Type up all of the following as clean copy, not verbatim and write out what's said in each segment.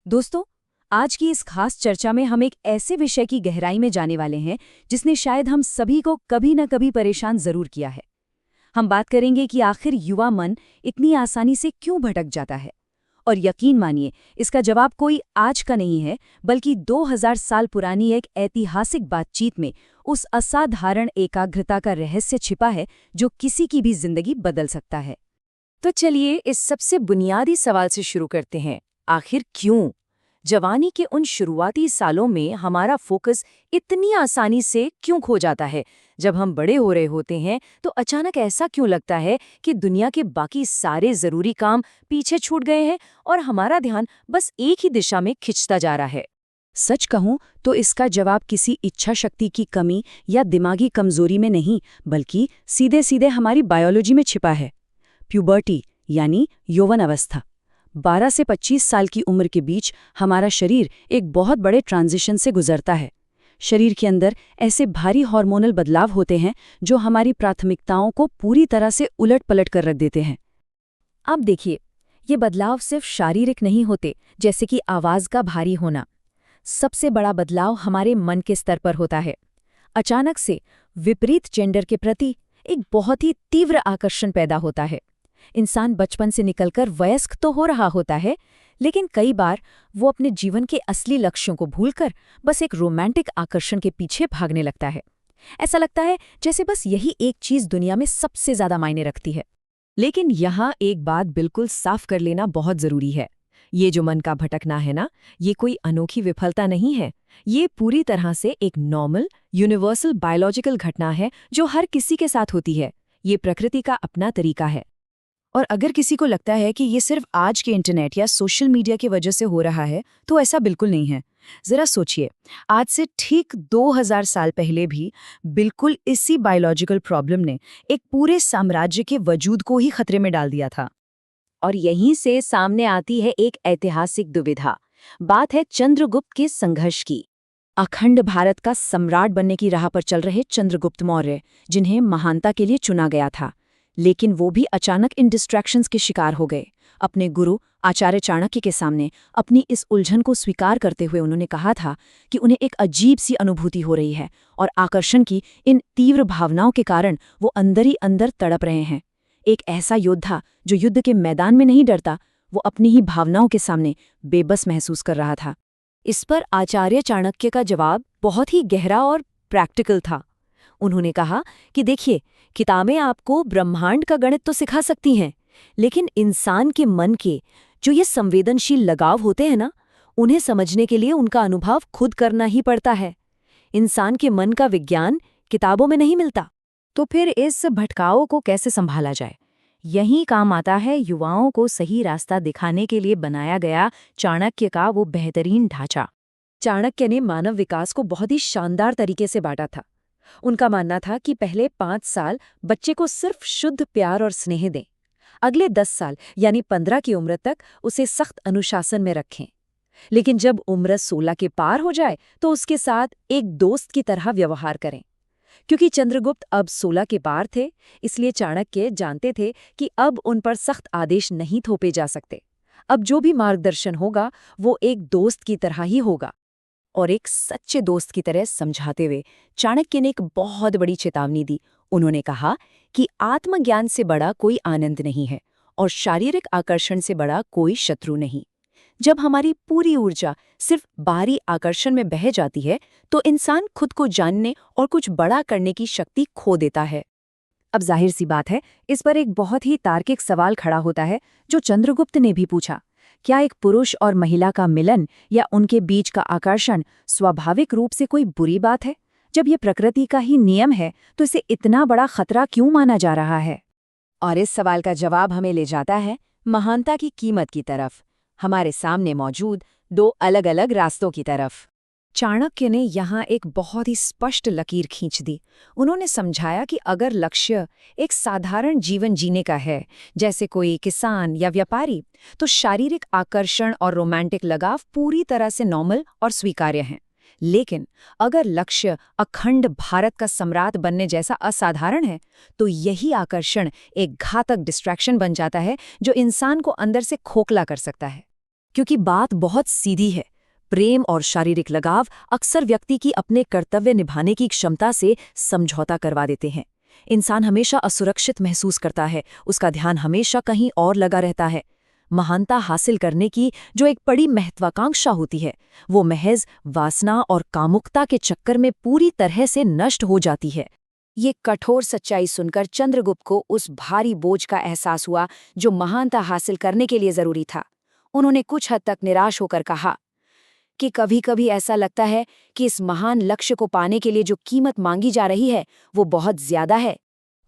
दोस्तों, आज की इस खास चर्चा में हम एक ऐसे विषय की गहराई में जाने वाले हैं जिसने शायद हम सभी को कभी न कभी परेशान जरूर किया है। हम बात करेंगे कि आखिर युवा मन इतनी आसानी से क्यों भटक जाता है। और यकीन मानिए, इसका जवाब कोई आज का नहीं है, बल्कि 2000 साल पुरानी एक ऐतिहासिक बातचीत में उस असाधारण एकाग्रता का रहस्य छिपा है जो किसी की भी जिंदगी बदल सकता है। तो चलिए इस सबसे बुनियादी सवाल से शुरू करते हैं। आखिर क्यों जवानी के उन शुरुआती सालों में हमारा फोकस इतनी आसानी से क्यों खो जाता है? जब हम बड़े हो रहे होते हैं तो अचानक ऐसा क्यों लगता है कि दुनिया के बाकी सारे जरूरी काम पीछे छूट गए हैं और हमारा ध्यान बस एक ही दिशा में खिंचता जा रहा है? सच कहूं तो इसका जवाब किसी इच्छा शक्ति की कमी या दिमागी कमजोरी में नहीं, बल्कि सीधे सीधे हमारी बायोलॉजी में छिपा है। प्यूबर्टी यानी यौवन अवस्था। 12 से 25 साल की उम्र के बीच हमारा शरीर एक बहुत बड़े ट्रांजिशन से गुजरता है। शरीर के अंदर ऐसे भारी हार्मोनल बदलाव होते हैं जो हमारी प्राथमिकताओं को पूरी तरह से उलट-पलट कर रख देते हैं। अब देखिए, ये बदलाव सिर्फ शारीरिक नहीं होते, जैसे कि आवाज़ का भारी होना। सबसे बड़ा बदलाव हमारे मन के स्तर पर होता है। अचानक से विपरीत जेंडर के प्रति एक बहुत ही तीव्र आकर्षण पैदा होता है। इंसान बचपन से निकलकर वयस्क तो हो रहा होता है, लेकिन कई बार वो अपने जीवन के असली लक्ष्यों को भूलकर बस एक रोमांटिक आकर्षण के पीछे भागने लगता है। ऐसा लगता है जैसे बस यही एक चीज दुनिया में सबसे ज्यादा मायने रखती है। लेकिन यहाँ एक बात बिल्कुल साफ कर लेना बहुत जरूरी है। ये जो मन का भटकना है ना, ये कोई अनोखी विफलता नहीं है। ये पूरी तरह से एक नॉर्मल, यूनिवर्सल बायोलॉजिकल घटना है जो हर किसी के साथ होती है। ये प्रकृति का अपना तरीका है। और अगर किसी को लगता है कि ये सिर्फ आज के इंटरनेट या सोशल मीडिया की वजह से हो रहा है, तो ऐसा बिल्कुल नहीं है। जरा सोचिए, आज से ठीक 2000 साल पहले भी बिल्कुल इसी बायोलॉजिकल प्रॉब्लम ने एक पूरे साम्राज्य के वजूद को ही खतरे में डाल दिया था। और यहीं से सामने आती है एक ऐतिहासिक दुविधा। बात है चंद्रगुप्त के संघर्ष की। अखंड भारत का सम्राट बनने की राह पर चल रहे चंद्रगुप्त मौर्य, जिन्हें महानता के लिए चुना गया था, लेकिन वो भी अचानक इन डिस्ट्रैक्शंस के शिकार हो गए। अपने गुरु आचार्य चाणक्य के सामने अपनी इस उलझन को स्वीकार करते हुए उन्होंने कहा था कि उन्हें एक अजीब सी अनुभूति हो रही है और आकर्षण की इन तीव्र भावनाओं के कारण वो अंदर ही अंदर तड़प रहे हैं। एक ऐसा योद्धा जो युद्ध के मैदान में नहीं डरता, वो अपनी ही भावनाओं के सामने बेबस महसूस कर रहा था। इस पर आचार्य चाणक्य का जवाब बहुत ही गहरा और प्रैक्टिकल था। उन्होंने कहा कि देखिए, किताबें आपको ब्रह्मांड का गणित तो सिखा सकती हैं, लेकिन इंसान के मन के जो ये संवेदनशील लगाव होते हैं ना, उन्हें समझने के लिए उनका अनुभव खुद करना ही पड़ता है। इंसान के मन का विज्ञान किताबों में नहीं मिलता। तो फिर इस भटकाव को कैसे संभाला जाए? यही काम आता है युवाओं को सही रास्ता दिखाने के लिए बनाया गया चाणक्य का वो बेहतरीन ढांचा। चाणक्य ने मानव विकास को बहुत ही शानदार तरीके से बांटा था। उनका मानना था कि पहले 5 साल बच्चे को सिर्फ शुद्ध प्यार और स्नेह दें। अगले 10 साल यानी 15 की उम्र तक उसे सख्त अनुशासन में रखें। लेकिन जब उम्र 16 के पार हो जाए तो उसके साथ एक दोस्त की तरह व्यवहार करें। क्योंकि चंद्रगुप्त अब 16 के पार थे, इसलिए चाणक्य जानते थे कि अब उन पर सख्त आदेश नहीं थोपे जा सकते। अब जो भी मार्गदर्शन होगा वो एक दोस्त की तरह ही होगा। और एक सच्चे दोस्त की तरह समझाते हुए चाणक्य ने एक बहुत बड़ी चेतावनी दी। उन्होंने कहा कि आत्मज्ञान से बड़ा कोई आनंद नहीं है और शारीरिक आकर्षण से बड़ा कोई शत्रु नहीं। जब हमारी पूरी ऊर्जा सिर्फ बाहरी आकर्षण में बह जाती है तो इंसान खुद को जानने और कुछ बड़ा करने की शक्ति खो देता है। अब जाहिर सी बात है, इस पर एक बहुत ही तार्किक सवाल खड़ा होता है जो चंद्रगुप्त ने भी पूछा। क्या एक पुरुष और महिला का मिलन या उनके बीच का आकर्षण स्वाभाविक रूप से कोई बुरी बात है? जब ये प्रकृति का ही नियम है तो इसे इतना बड़ा खतरा क्यों माना जा रहा है? और इस सवाल का जवाब हमें ले जाता है महानता की कीमत की तरफ, हमारे सामने मौजूद 2 अलग-अलग रास्तों की तरफ। चाणक्य ने यहाँ एक बहुत ही स्पष्ट लकीर खींच दी। उन्होंने समझाया कि अगर लक्ष्य एक साधारण जीवन जीने का है, जैसे कोई किसान या व्यापारी, तो शारीरिक आकर्षण और रोमांटिक लगाव पूरी तरह से नॉर्मल और स्वीकार्य हैं। लेकिन अगर लक्ष्य अखंड भारत का सम्राट बनने जैसा असाधारण है, तो यही आकर्षण एक घातक डिस्ट्रैक्शन बन जाता है जो इंसान को अंदर से खोखला कर सकता है। क्योंकि बात बहुत सीधी है। प्रेम और शारीरिक लगाव अक्सर व्यक्ति की अपने कर्तव्य निभाने की क्षमता से समझौता करवा देते हैं। इंसान हमेशा असुरक्षित महसूस करता है, उसका ध्यान हमेशा कहीं और लगा रहता है। महानता हासिल करने की जो एक बड़ी महत्वाकांक्षा होती है, वो महज वासना और कामुकता के चक्कर में पूरी तरह से नष्ट हो जाती है। ये कठोर सच्चाई सुनकर चंद्रगुप्त को उस भारी बोझ का एहसास हुआ जो महानता हासिल करने के लिए जरूरी था। उन्होंने कुछ हद तक निराश होकर कहा कि कभी-कभी ऐसा लगता है कि इस महान लक्ष्य को पाने के लिए जो कीमत मांगी जा रही है वो बहुत ज्यादा है।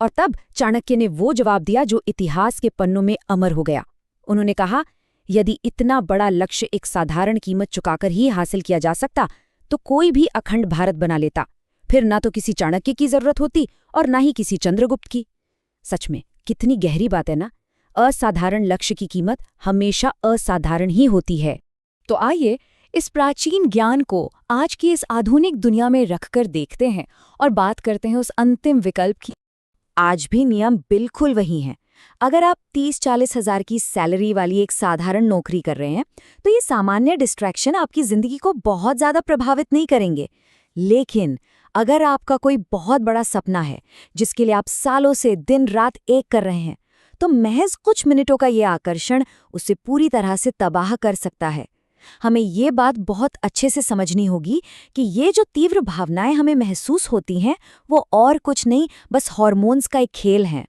और तब चाणक्य ने वो जवाब दिया जो इतिहास के पन्नों में अमर हो गया। उन्होंने कहा, यदि इतना बड़ा लक्ष्य एक साधारण कीमत चुकाकर ही हासिल किया जा सकता तो कोई भी अखंड भारत बना लेता। फिर ना तो किसी चाणक्य की जरूरत होती और ना ही किसी चंद्रगुप्त की। सच में कितनी गहरी बात है ना। असाधारण लक्ष्य की कीमत हमेशा असाधारण ही होती है। तो आइए इस प्राचीन ज्ञान को आज की इस आधुनिक दुनिया में रखकर देखते हैं और बात करते हैं उस अंतिम विकल्प की। आज भी नियम बिल्कुल वही हैं। अगर आप 30-40 हज़ार की सैलरी वाली एक साधारण नौकरी कर रहे हैं तो ये सामान्य डिस्ट्रैक्शन आपकी जिंदगी को बहुत ज़्यादा प्रभावित नहीं करेंगे। लेकिन अगर आपका कोई बहुत बड़ा सपना है जिसके लिए आप सालों से दिन रात एक कर रहे हैं, तो महज कुछ मिनटों का ये आकर्षण उसे पूरी तरह से तबाह कर सकता है। हमें ये बात बहुत अच्छे से समझनी होगी कि ये जो तीव्र भावनाएं हमें महसूस होती हैं वो और कुछ नहीं, बस हार्मोन्स का एक खेल है।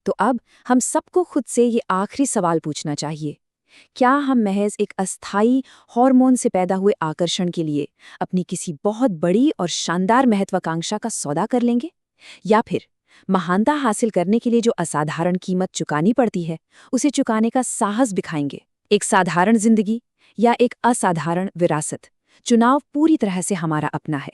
तो अब हम सबको खुद से ये आखिरी सवाल पूछना चाहिए, क्या हम महज एक अस्थायी हार्मोन से पैदा हुए आकर्षण के लिए अपनी किसी बहुत बड़ी और शानदार महत्वाकांक्षा का सौदा कर लेंगे, या फिर महानता हासिल करने के लिए जो असाधारण कीमत चुकानी पड़ती है उसे चुकाने का साहस दिखाएंगे? एक साधारण जिंदगी या एक असाधारण विरासत, चुनाव पूरी तरह से हमारा अपना है।